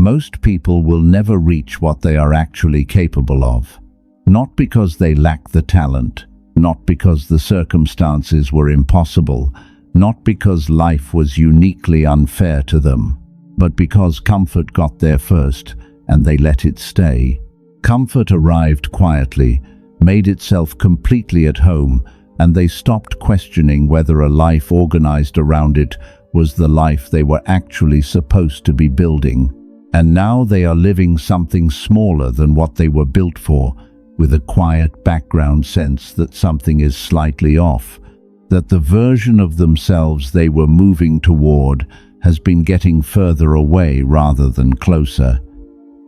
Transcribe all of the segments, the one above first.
Most people will never reach what they are actually capable of. Not because they lack the talent, not because the circumstances were impossible, not because life was uniquely unfair to them, but because comfort got there first and they let it stay. Comfort arrived quietly, made itself completely at home, and they stopped questioning whether a life organized around it was the life they were actually supposed to be building. And now they are living something smaller than what they were built for, with a quiet background sense that something is slightly off, that the version of themselves they were moving toward has been getting further away rather than closer,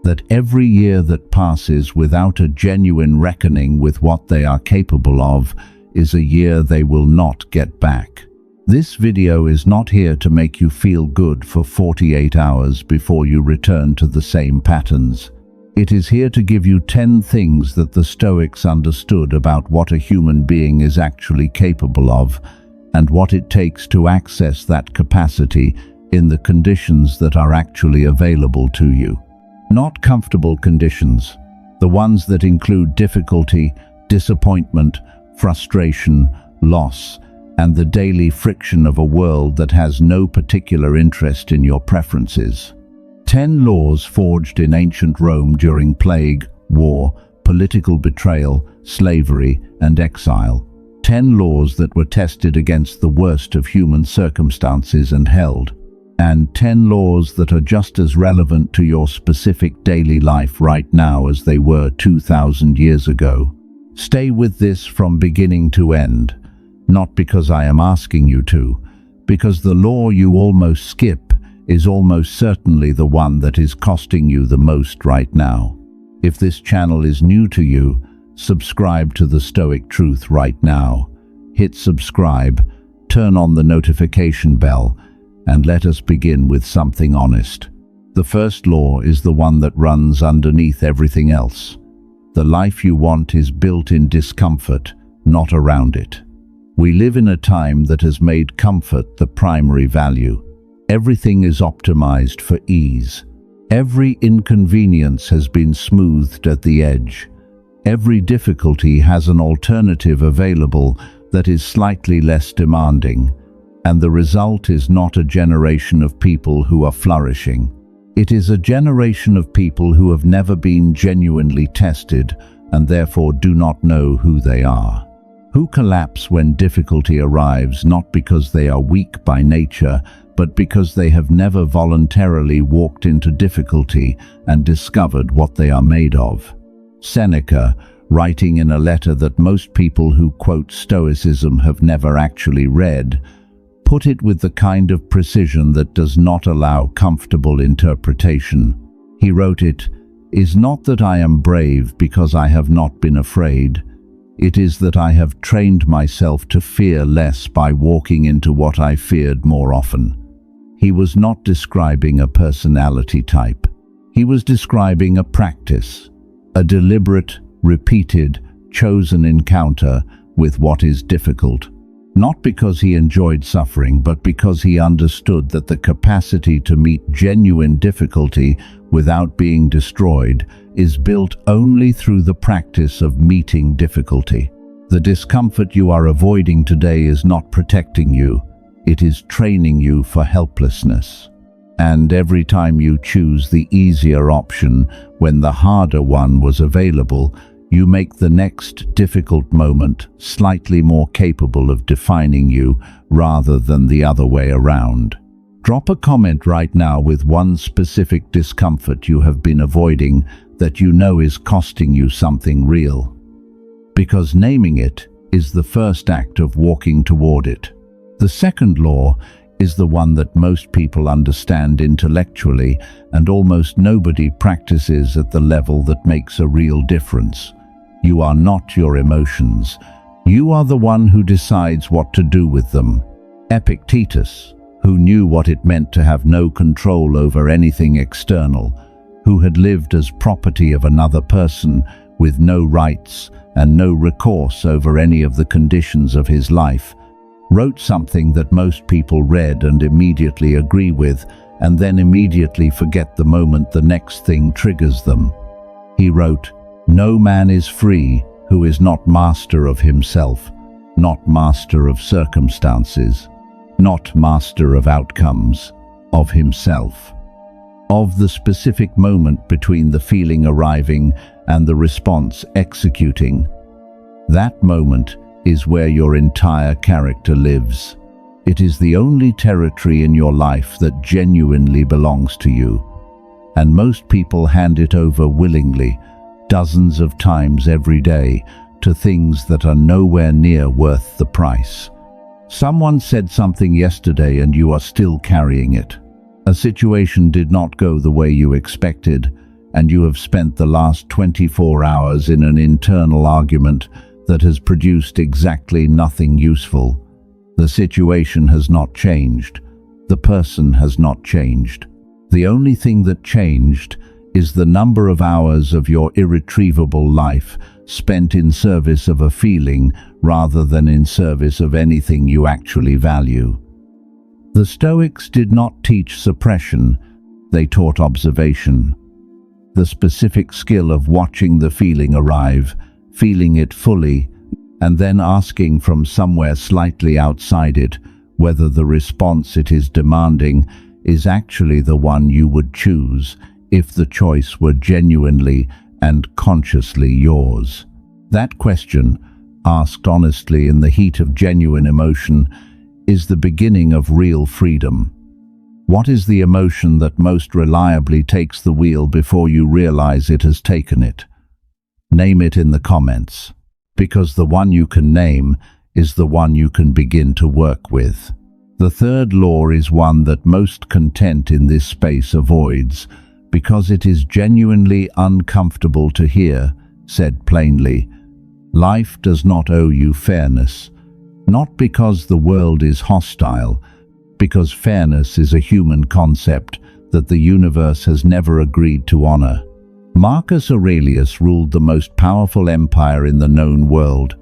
that every year that passes without a genuine reckoning with what they are capable of is a year they will not get back. This video is not here to make you feel good for 48 hours before you return to the same patterns. It is here to give you 10 things that the Stoics understood about what a human being is actually capable of and what it takes to access that capacity in the conditions that are actually available to you. Not comfortable conditions, the ones that include difficulty, disappointment, frustration, loss, and the daily friction of a world that has no particular interest in your preferences. 10 laws forged in ancient Rome during plague, war, political betrayal, slavery, and exile. 10 laws that were tested against the worst of human circumstances and held. And 10 laws that are just as relevant to your specific daily life right now as they were 2,000 years ago. Stay with this from beginning to end, not because I am asking you to, because the law you almost skip is almost certainly the one that is costing you the most right now. If this channel is new to you, subscribe to the Stoic Truth right now. Hit subscribe, turn on the notification bell, and let us begin with something honest. The first law is the one that runs underneath everything else. The life you want is built in discomfort, not around it. We live in a time that has made comfort the primary value. Everything is optimized for ease. Every inconvenience has been smoothed at the edge. Every difficulty has an alternative available that is slightly less demanding. And the result is not a generation of people who are flourishing. It is a generation of people who have never been genuinely tested and therefore do not know who they are. Who collapse when difficulty arrives not because they are weak by nature, but because they have never voluntarily walked into difficulty and discovered what they are made of. Seneca, writing in a letter that most people who quote Stoicism have never actually read, put it with the kind of precision that does not allow comfortable interpretation. He wrote, "It is not that I am brave because I have not been afraid. It is that I have trained myself to fear less by walking into what I feared more often." He was not describing a personality type. He was describing a practice, a deliberate, repeated, chosen encounter with what is difficult. Not because he enjoyed suffering, but because he understood that the capacity to meet genuine difficulty without being destroyed is built only through the practice of meeting difficulty. The discomfort you are avoiding today is not protecting you, it is training you for helplessness. And every time you choose the easier option when the harder one was available, you make the next difficult moment slightly more capable of defining you rather than the other way around. Drop a comment right now with one specific discomfort you have been avoiding that you know is costing you something real. Because naming it is the first act of walking toward it. The second law is the one that most people understand intellectually and almost nobody practices at the level that makes a real difference. You are not your emotions. You are the one who decides what to do with them. Epictetus, who knew what it meant to have no control over anything external, who had lived as property of another person with no rights and no recourse over any of the conditions of his life, wrote something that most people read and immediately agree with, and then immediately forget the moment the next thing triggers them. He wrote, "No man is free who is not master of himself, not master of circumstances, not master of outcomes, of himself." Of the specific moment between the feeling arriving and the response executing. That moment is where your entire character lives. It is the only territory in your life that genuinely belongs to you. And most people hand it over willingly, dozens of times every day, to things that are nowhere near worth the price. Someone said something yesterday and you are still carrying it. A situation did not go the way you expected, and you have spent the last 24 hours in an internal argument that has produced exactly nothing useful. The situation has not changed. The person has not changed. The only thing that changed is the number of hours of your irretrievable life spent in service of a feeling rather than in service of anything you actually value. The Stoics did not teach suppression, they taught observation. The specific skill of watching the feeling arrive, feeling it fully, and then asking from somewhere slightly outside it whether the response it is demanding is actually the one you would choose if the choice were genuinely and consciously yours. That question, asked honestly in the heat of genuine emotion, is the beginning of real freedom. What is the emotion that most reliably takes the wheel before you realize it has taken it? Name it in the comments, because the one you can name is the one you can begin to work with. The third law is one that most content in this space avoids, because it is genuinely uncomfortable to hear, said plainly. Life does not owe you fairness. Not because the world is hostile, because fairness is a human concept that the universe has never agreed to honor. Marcus Aurelius ruled the most powerful empire in the known world.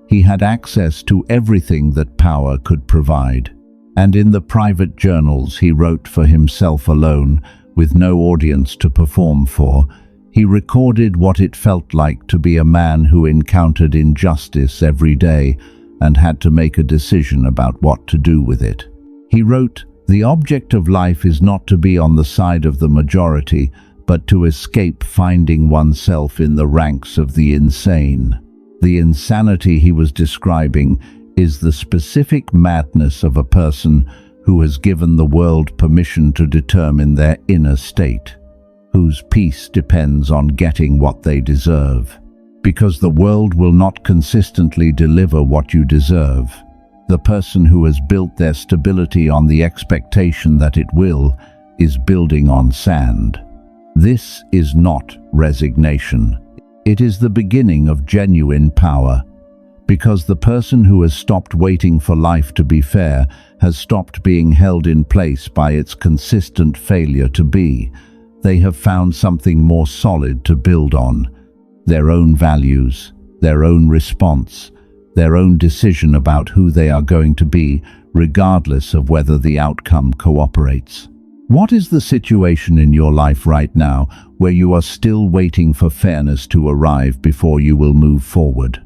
He had access to everything that power could provide. And in the private journals he wrote for himself alone, with no audience to perform for, he recorded what it felt like to be a man who encountered injustice every day and had to make a decision about what to do with it. He wrote, "The object of life is not to be on the side of the majority, but to escape finding oneself in the ranks of the insane." The insanity he was describing is the specific madness of a person who has given the world permission to determine their inner state, whose peace depends on getting what they deserve. Because the world will not consistently deliver what you deserve. The person who has built their stability on the expectation that it will is building on sand. This is not resignation. It is the beginning of genuine power. Because the person who has stopped waiting for life to be fair has stopped being held in place by its consistent failure to be. They have found something more solid to build on. Their own values, their own response, their own decision about who they are going to be, regardless of whether the outcome cooperates. What is the situation in your life right now where you are still waiting for fairness to arrive before you will move forward?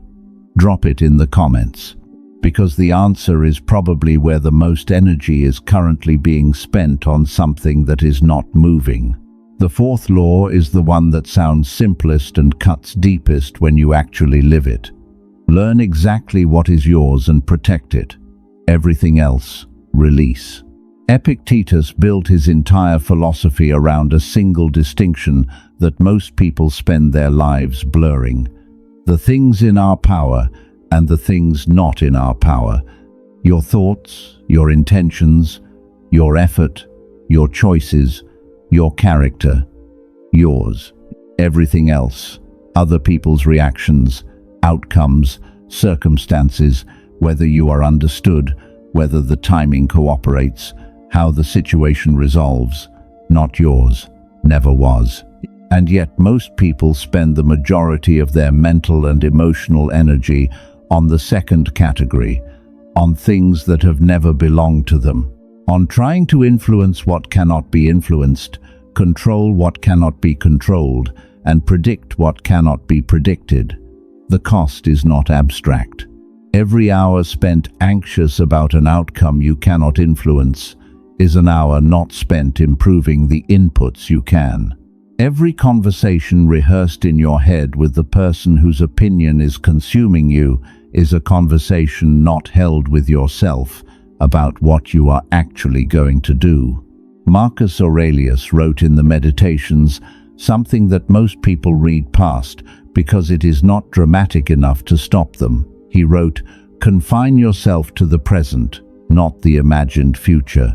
Drop it in the comments, because the answer is probably where the most energy is currently being spent on something that is not moving. The fourth law is the one that sounds simplest and cuts deepest when you actually live it. Learn exactly what is yours and protect it. Everything else, release. Epictetus built his entire philosophy around a single distinction that most people spend their lives blurring. The things in our power and the things not in our power. Your thoughts, your intentions, your effort, your choices, your character, yours. Everything else, other people's reactions, outcomes, circumstances, whether you are understood, whether the timing cooperates, how the situation resolves, not yours, never was. And yet most people spend the majority of their mental and emotional energy on the second category, on things that have never belonged to them, on trying to influence what cannot be influenced, control what cannot be controlled, and predict what cannot be predicted. The cost is not abstract. Every hour spent anxious about an outcome you cannot influence is an hour not spent improving the inputs you can. Every conversation rehearsed in your head with the person whose opinion is consuming you is a conversation not held with yourself about what you are actually going to do. Marcus Aurelius wrote in the Meditations something that most people read past because it is not dramatic enough to stop them. He wrote, "Confine yourself to the present, not the imagined future,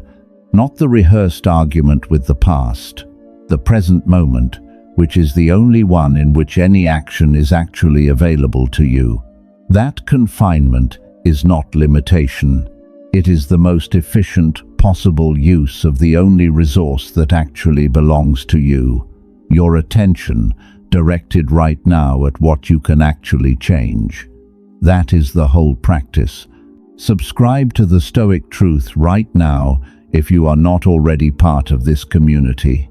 not the rehearsed argument with the past. The present moment, which is the only one in which any action is actually available to you. That confinement is not limitation. It is the most efficient possible use of the only resource that actually belongs to you, your attention, directed right now at what you can actually change. That is the whole practice. Subscribe to the Stoic truth right now if you are not already part of this community.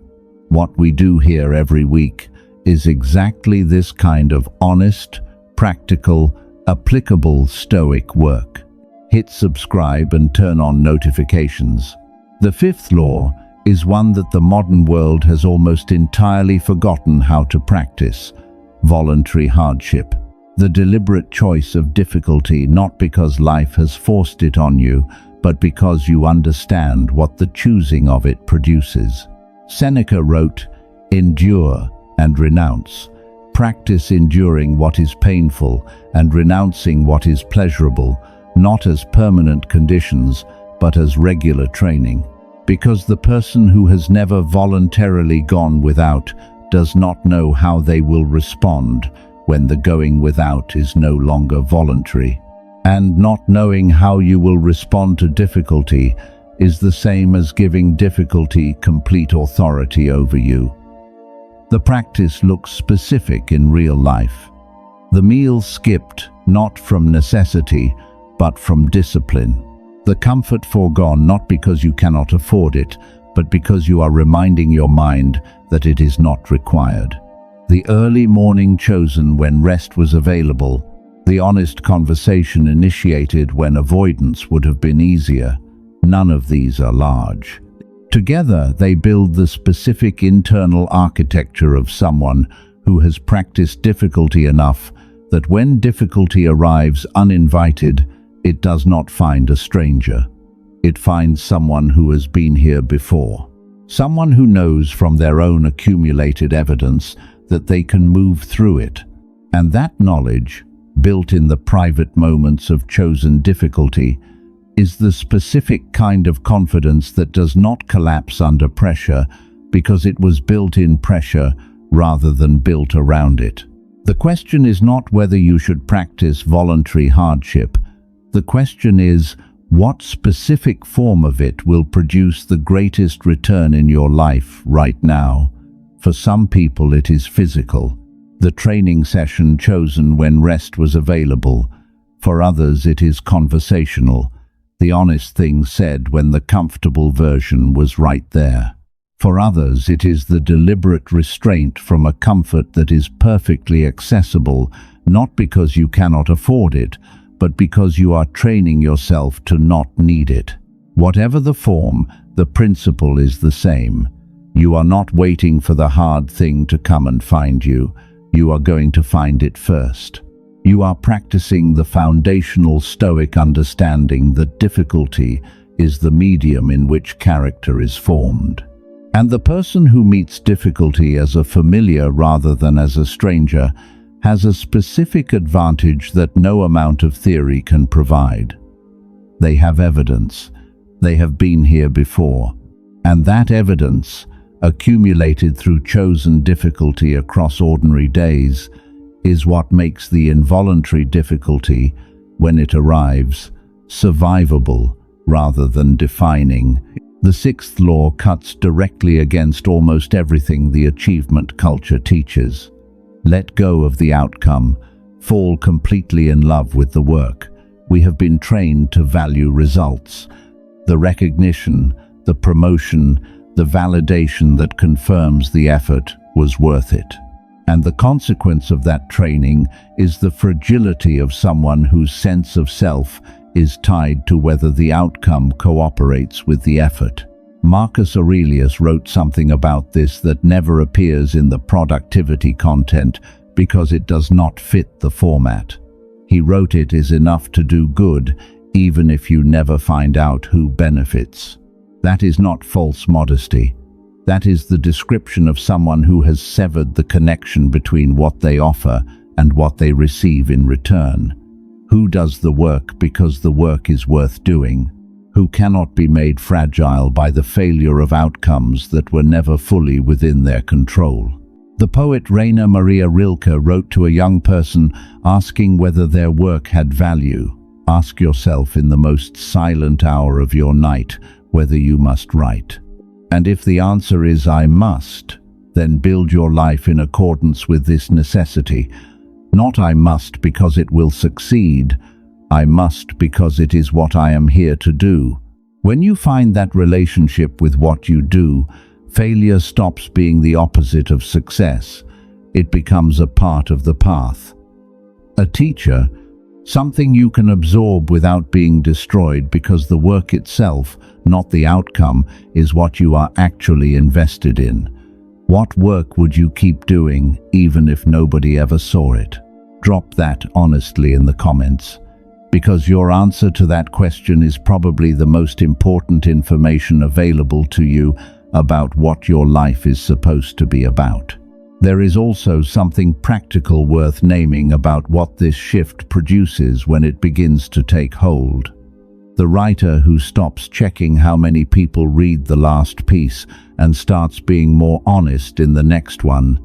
What we do here every week is exactly this kind of honest, practical, applicable Stoic work. Hit subscribe and turn on notifications. The fifth law is one that the modern world has almost entirely forgotten how to practice: voluntary hardship. The deliberate choice of difficulty, not because life has forced it on you, but because you understand what the choosing of it produces. Seneca wrote, "Endure and renounce. Practice enduring what is painful and renouncing what is pleasurable, not as permanent conditions, but as regular training. Because the person who has never voluntarily gone without does not know how they will respond when the going without is no longer voluntary. And not knowing how you will respond to difficulty is the same as giving difficulty complete authority over you." The practice looks specific in real life. The meal skipped, not from necessity, but from discipline. The comfort foregone not because you cannot afford it, but because you are reminding your mind that it is not required. The early morning chosen when rest was available. The honest conversation initiated when avoidance would have been easier. None of these are large. Together, they build the specific internal architecture of someone who has practiced difficulty enough that when difficulty arrives uninvited, it does not find a stranger. It finds someone who has been here before. Someone who knows from their own accumulated evidence that they can move through it. And that knowledge, built in the private moments of chosen difficulty, is the specific kind of confidence that does not collapse under pressure because it was built in pressure rather than built around it. The question is not whether you should practice voluntary hardship. The question is, what specific form of it will produce the greatest return in your life right now? For some people it is physical, the training session chosen when rest was available. For others it is conversational, the honest thing said when the comfortable version was right there. For others it is the deliberate restraint from a comfort that is perfectly accessible, not because you cannot afford it, but because you are training yourself to not need it. Whatever the form, the principle is the same. You are not waiting for the hard thing to come and find you. You are going to find it first. You are practicing the foundational Stoic understanding that difficulty is the medium in which character is formed. And the person who meets difficulty as a familiar rather than as a stranger has a specific advantage that no amount of theory can provide. They have evidence. They have been here before. And that evidence, accumulated through chosen difficulty across ordinary days, is what makes the involuntary difficulty, when it arrives, survivable rather than defining. The sixth law cuts directly against almost everything the achievement culture teaches. Let go of the outcome, fall completely in love with the work. We have been trained to value results. the recognition, the promotion, the validation that confirms the effort was worth it. And the consequence of that training is the fragility of someone whose sense of self is tied to whether the outcome cooperates with the effort. Marcus Aurelius wrote something about this that never appears in the productivity content because it does not fit the format. He wrote, "It is enough to do good, even if you never find out who benefits." That is not false modesty. That is the description of someone who has severed the connection between what they offer and what they receive in return. Who does the work because the work is worth doing? Who cannot be made fragile by the failure of outcomes that were never fully within their control. The poet Rainer Maria Rilke wrote to a young person asking whether their work had value. Ask yourself in the most silent hour of your night whether you must write. And if the answer is "I must," then build your life in accordance with this necessity. Not "I must because it will succeed," "I must because it is what I am here to do." When you find that relationship with what you do, failure stops being the opposite of success. It becomes a part of the path. A teacher, something you can absorb without being destroyed because the work itself, not the outcome, is what you are actually invested in. What work would you keep doing even if nobody ever saw it? Drop that honestly in the comments, because your answer to that question is probably the most important information available to you about what your life is supposed to be about. There is also something practical worth naming about what this shift produces when it begins to take hold. The writer who stops checking how many people read the last piece and starts being more honest in the next one.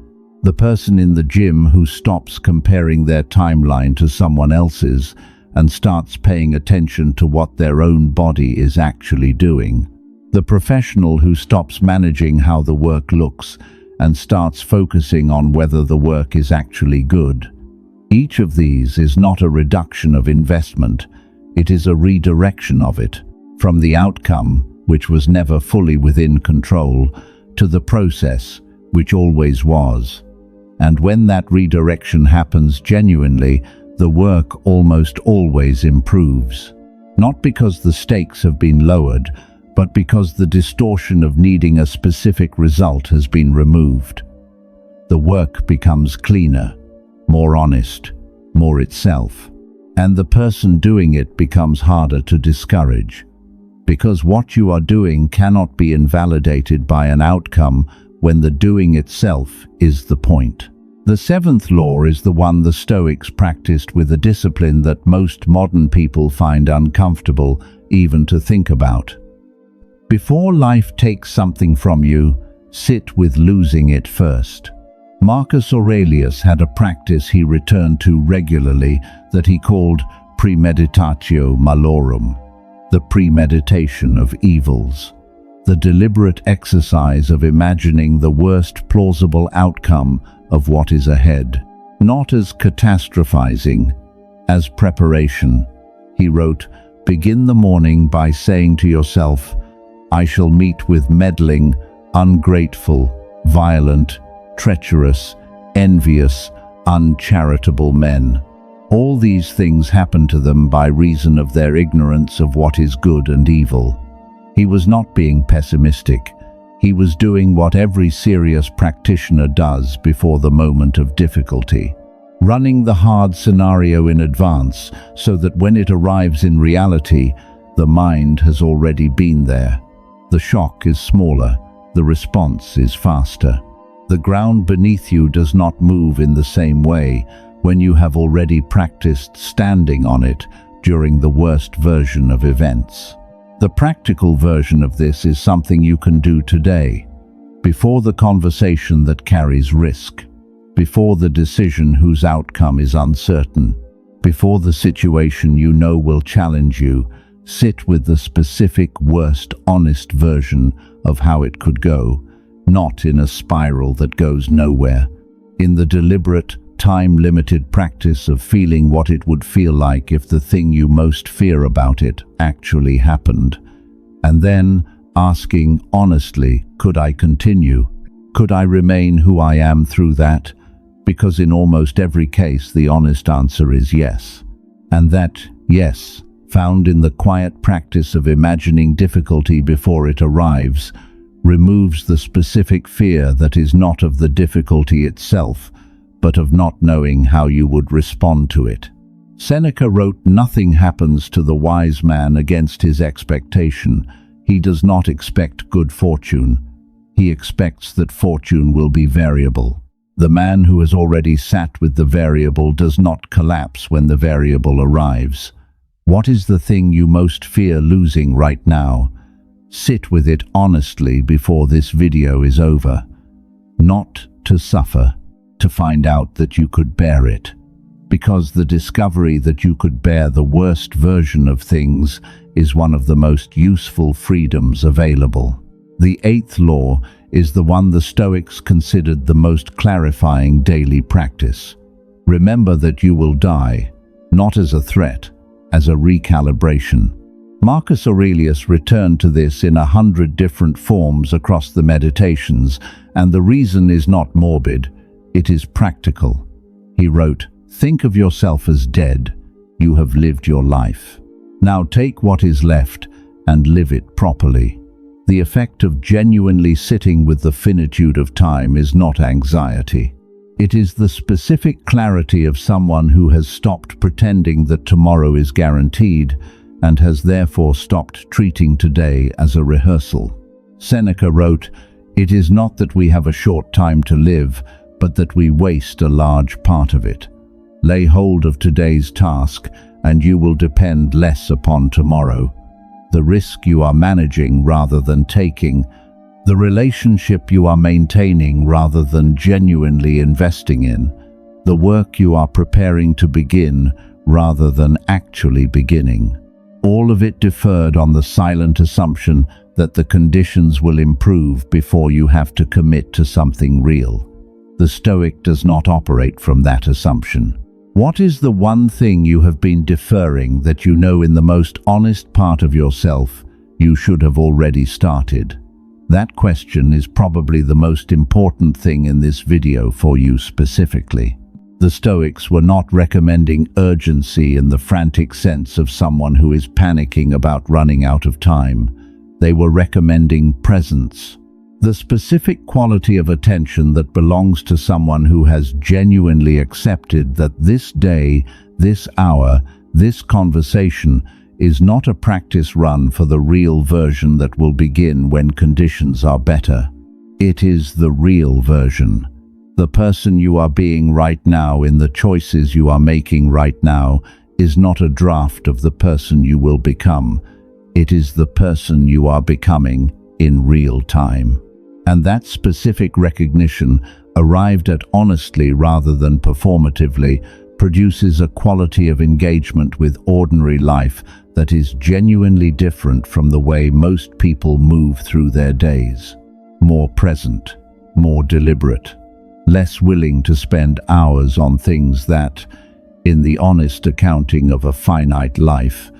The person in the gym who stops comparing their timeline to someone else's and starts paying attention to what their own body is actually doing. The professional who stops managing how the work looks and starts focusing on whether the work is actually good. Each of these is not a reduction of investment, it is a redirection of it, from the outcome, which was never fully within control, to the process, which always was. And when that redirection happens genuinely, the work almost always improves. Not because the stakes have been lowered, but because the distortion of needing a specific result has been removed. The work becomes cleaner, more honest, more itself, and the person doing it becomes harder to discourage. Because what you are doing cannot be invalidated by an outcome when the doing itself is the point. The seventh law is the one the Stoics practiced with a discipline that most modern people find uncomfortable even to think about. Before life takes something from you, sit with losing it first. Marcus Aurelius had a practice he returned to regularly that he called premeditatio malorum, the premeditation of evils, the deliberate exercise of imagining the worst plausible outcome of what is ahead, not as catastrophizing, as preparation. He wrote, "Begin the morning by saying to yourself, I shall meet with meddling, ungrateful, violent, treacherous, envious, uncharitable men. All these things happen to them by reason of their ignorance of what is good and evil." He was not being pessimistic. He was doing what every serious practitioner does before the moment of difficulty, running the hard scenario in advance so that when it arrives in reality, the mind has already been there. The shock is smaller, the response is faster. The ground beneath you does not move in the same way when you have already practiced standing on it during the worst version of events. The practical version of this is something you can do today, before the conversation that carries risk, before the decision whose outcome is uncertain, before the situation you know will challenge you. Sit with the specific worst honest version of how it could go, not in a spiral that goes nowhere, in the deliberate, time-limited practice of feeling what it would feel like if the thing you most fear about it actually happened. and then asking honestly, could I continue? Could I remain who I am through that? Because in almost every case, the honest answer is yes. And that yes, found in the quiet practice of imagining difficulty before it arrives, removes the specific fear that is not of the difficulty itself, but of not knowing how you would respond to it. Seneca wrote, "Nothing happens to the wise man against his expectation. He does not expect good fortune. He expects that fortune will be variable. The man who has already sat with the variable does not collapse when the variable arrives." What is the thing you most fear losing right now? Sit with it honestly before this video is over. Not to suffer, to find out that you could bear it. Because the discovery that you could bear the worst version of things is one of the most useful freedoms available. The eighth law is the one the Stoics considered the most clarifying daily practice. Remember that you will die, not as a threat, as a recalibration. Marcus Aurelius returned to this in 100 different forms across the Meditations, and the reason is not morbid, it is practical. He wrote, "Think of yourself as dead. You have lived your life. Now take what is left and live it properly." The effect of genuinely sitting with the finitude of time is not anxiety. It is the specific clarity of someone who has stopped pretending that tomorrow is guaranteed and has therefore stopped treating today as a rehearsal. Seneca wrote, "It is not that we have a short time to live, but that we waste a large part of it. Lay hold of today's task, and you will depend less upon tomorrow. The risk you are managing rather than taking, the relationship you are maintaining rather than genuinely investing in, the work you are preparing to begin rather than actually beginning. All of it deferred on the silent assumption that the conditions will improve before you have to commit to something real." The Stoic does not operate from that assumption. What is the one thing you have been deferring that you know in the most honest part of yourself you should have already started? That question is probably the most important thing in this video for you specifically. The Stoics were not recommending urgency in the frantic sense of someone who is panicking about running out of time. They were recommending presence. The specific quality of attention that belongs to someone who has genuinely accepted that this day, this hour, this conversation is not a practice run for the real version that will begin when conditions are better. It is the real version. The person you are being right now in the choices you are making right now is not a draft of the person you will become. It is the person you are becoming in real time. And that specific recognition, arrived at honestly rather than performatively, produces a quality of engagement with ordinary life that is genuinely different from the way most people move through their days. More present, more deliberate, less willing to spend hours on things that, in the honest accounting of a finite life,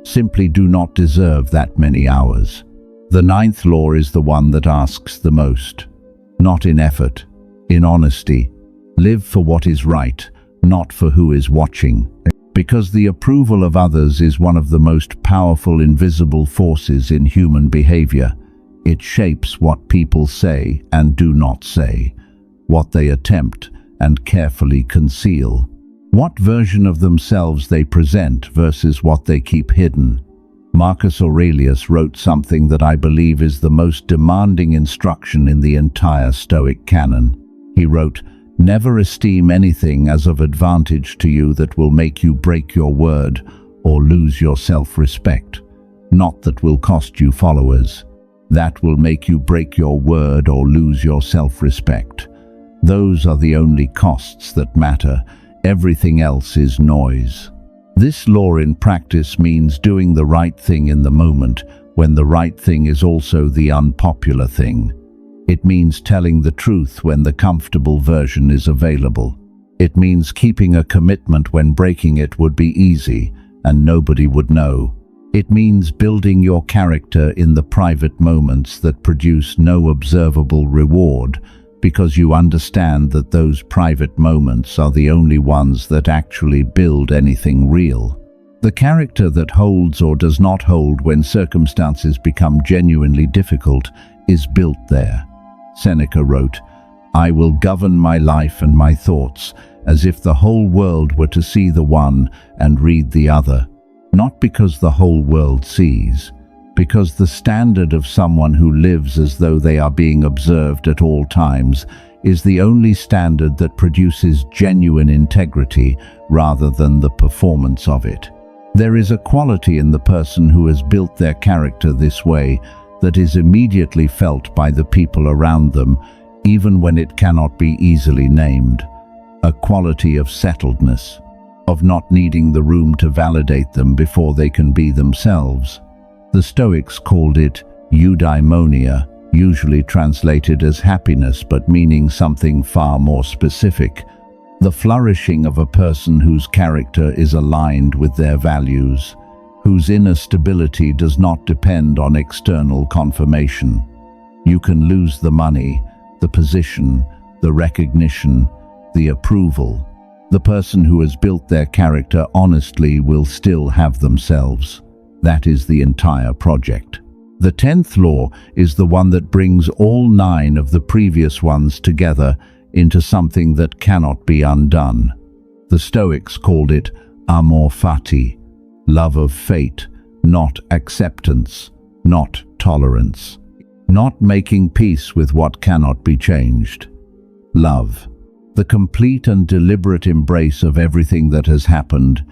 simply do not deserve that many hours. The ninth law is the one that asks the most. Not in effort, in honesty. Live for what is right, not for who is watching. Because the approval of others is one of the most powerful invisible forces in human behavior. It shapes what people say and do not say, what they attempt and carefully conceal, what version of themselves they present versus what they keep hidden. Marcus Aurelius wrote something that I believe is the most demanding instruction in the entire Stoic canon. He wrote, "Never esteem anything as of advantage to you that will make you break your word or lose your self-respect. Not that will cost you followers. That will make you break your word or lose your self-respect. Those are the only costs that matter. Everything else is noise." This law in practice means doing the right thing in the moment, when the right thing is also the unpopular thing. It means telling the truth when the comfortable version is available. It means keeping a commitment when breaking it would be easy and nobody would know. It means building your character in the private moments that produce no observable reward, because you understand that those private moments are the only ones that actually build anything real. The character that holds or does not hold when circumstances become genuinely difficult is built there. Seneca wrote, "I will govern my life and my thoughts as if the whole world were to see the one and read the other, not because the whole world sees, because the standard of someone who lives as though they are being observed at all times is the only standard that produces genuine integrity rather than the performance of it." There is a quality in the person who has built their character this way that is immediately felt by the people around them, even when it cannot be easily named. A quality of settledness, of not needing the room to validate them before they can be themselves. The Stoics called it eudaimonia, usually translated as happiness but meaning something far more specific. The flourishing of a person whose character is aligned with their values, whose inner stability does not depend on external confirmation. You can lose the money, the position, the recognition, the approval. The person who has built their character honestly will still have themselves. That is the entire project. The 10th law is the one that brings all 9 of the previous ones together into something that cannot be undone. The Stoics called it amor fati, love of fate, not acceptance, not tolerance, not making peace with what cannot be changed. Love, the complete and deliberate embrace of everything that has happened,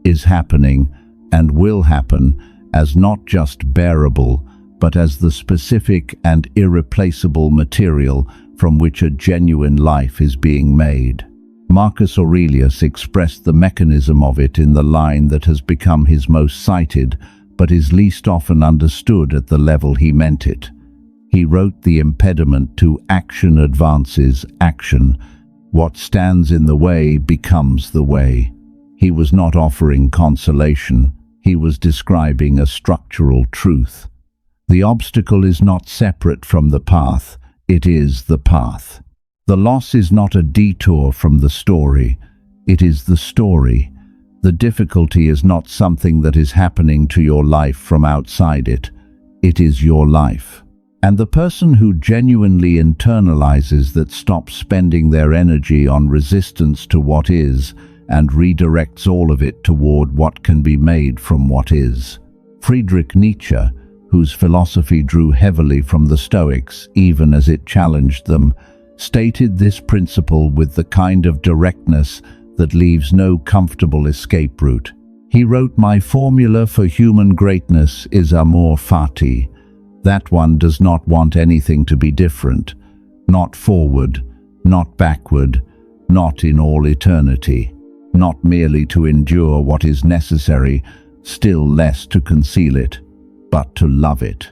is happening, and will happen as not just bearable, but as the specific and irreplaceable material from which a genuine life is being made. Marcus Aurelius expressed the mechanism of it in the line that has become his most cited, but is least often understood at the level he meant it. He wrote, "The impediment to action advances action. What stands in the way becomes the way." He was not offering consolation. He was describing a structural truth. The obstacle is not separate from the path. It is the path. The loss is not a detour from the story. It is the story. The difficulty is not something that is happening to your life from outside it. It is your life. And the person who genuinely internalizes that stops spending their energy on resistance to what is and redirects all of it toward what can be made from what is. Friedrich Nietzsche, whose philosophy drew heavily from the Stoics even as it challenged them, stated this principle with the kind of directness that leaves no comfortable escape route. He wrote, "My formula for human greatness is amor fati." That one does not want anything to be different, not forward, not backward, not in all eternity, not merely to endure what is necessary, still less to conceal it, but to love it.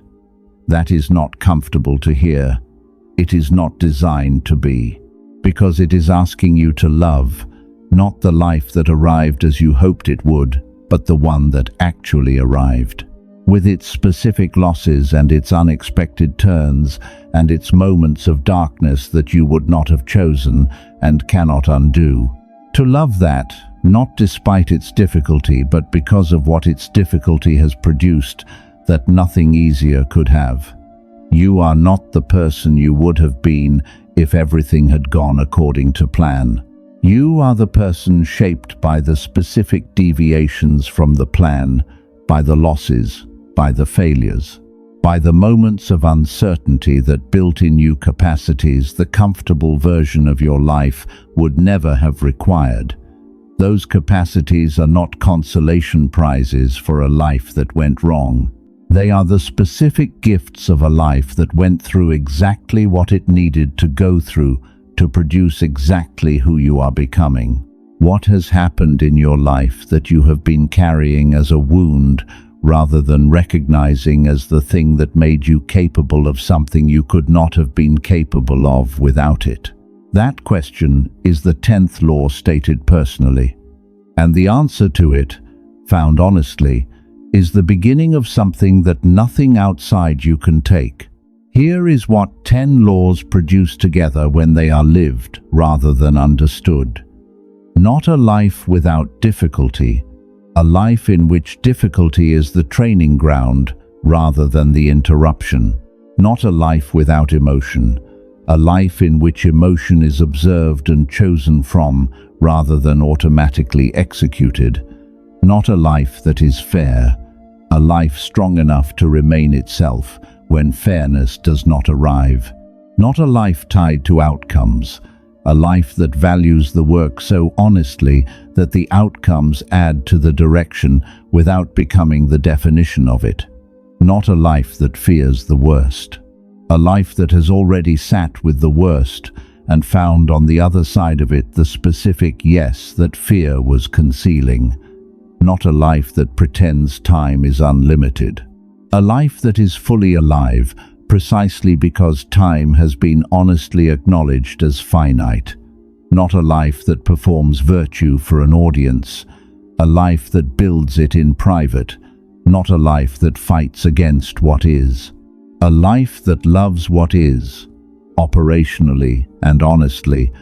That is not comfortable to hear. It is not designed to be, because it is asking you to love, not the life that arrived as you hoped it would, but the one that actually arrived, with its specific losses and its unexpected turns and its moments of darkness that you would not have chosen and cannot undo. To love that, not despite its difficulty, but because of what its difficulty has produced, that nothing easier could have. You are not the person you would have been if everything had gone according to plan. You are the person shaped by the specific deviations from the plan, by the losses, by the failures, by the moments of uncertainty that built in you capacities the comfortable version of your life would never have required. Those capacities are not consolation prizes for a life that went wrong. They are the specific gifts of a life that went through exactly what it needed to go through to produce exactly who you are becoming. What has happened in your life that you have been carrying as a wound rather than recognizing as the thing that made you capable of something you could not have been capable of without it? That question is the 10th law stated personally, and the answer to it, found honestly, is the beginning of something that nothing outside you can take. Here is what 10 laws produce together when they are lived rather than understood. Not a life without difficulty, a life in which difficulty is the training ground rather than the interruption. Not a life without emotion, a life in which emotion is observed and chosen from rather than automatically executed. Not a life that is fair, a life strong enough to remain itself when fairness does not arrive. Not a life tied to outcomes, a life that values the work so honestly that the outcomes add to the direction without becoming the definition of it. Not a life that fears the worst, a life that has already sat with the worst and found on the other side of it the specific yes that fear was concealing. Not a life that pretends time is unlimited. A life that is fully alive precisely because time has been honestly acknowledged as finite. Not a life that performs virtue for an audience. A life that builds it in private. Not a life that fights against what is. A life that loves what is, operationally and honestly,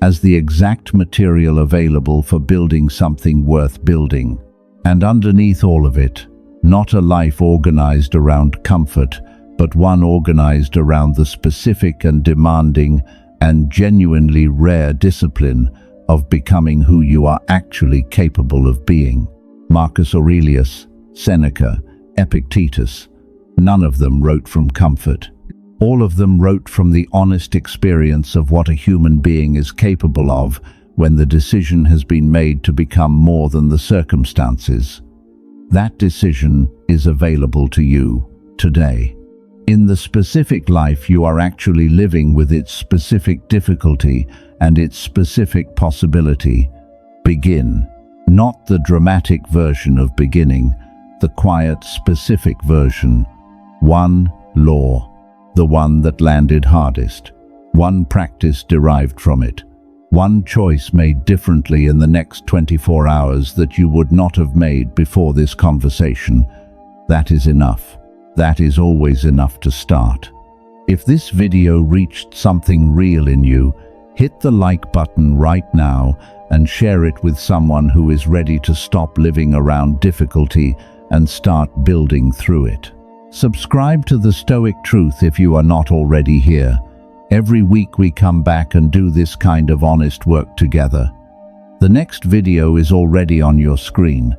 as the exact material available for building something worth building. And underneath all of it, not a life organized around comfort, but one organized around the specific and demanding and genuinely rare discipline of becoming who you are actually capable of being. Marcus Aurelius, Seneca, Epictetus, none of them wrote from comfort. All of them wrote from the honest experience of what a human being is capable of when the decision has been made to become more than the circumstances. That decision is available to you today. In the specific life you are actually living with its specific difficulty and its specific possibility. Begin. Not the dramatic version of beginning, the quiet, specific version. One law, the one that landed hardest. One practice derived from it. One choice made differently in the next 24 hours that you would not have made before this conversation. That is enough. That is always enough to start. If this video reached something real in you, hit the like button right now and share it with someone who is ready to stop living around difficulty and start building through it. Subscribe to The Stoic Truth if you are not already here. Every week we come back and do this kind of honest work together. The next video is already on your screen.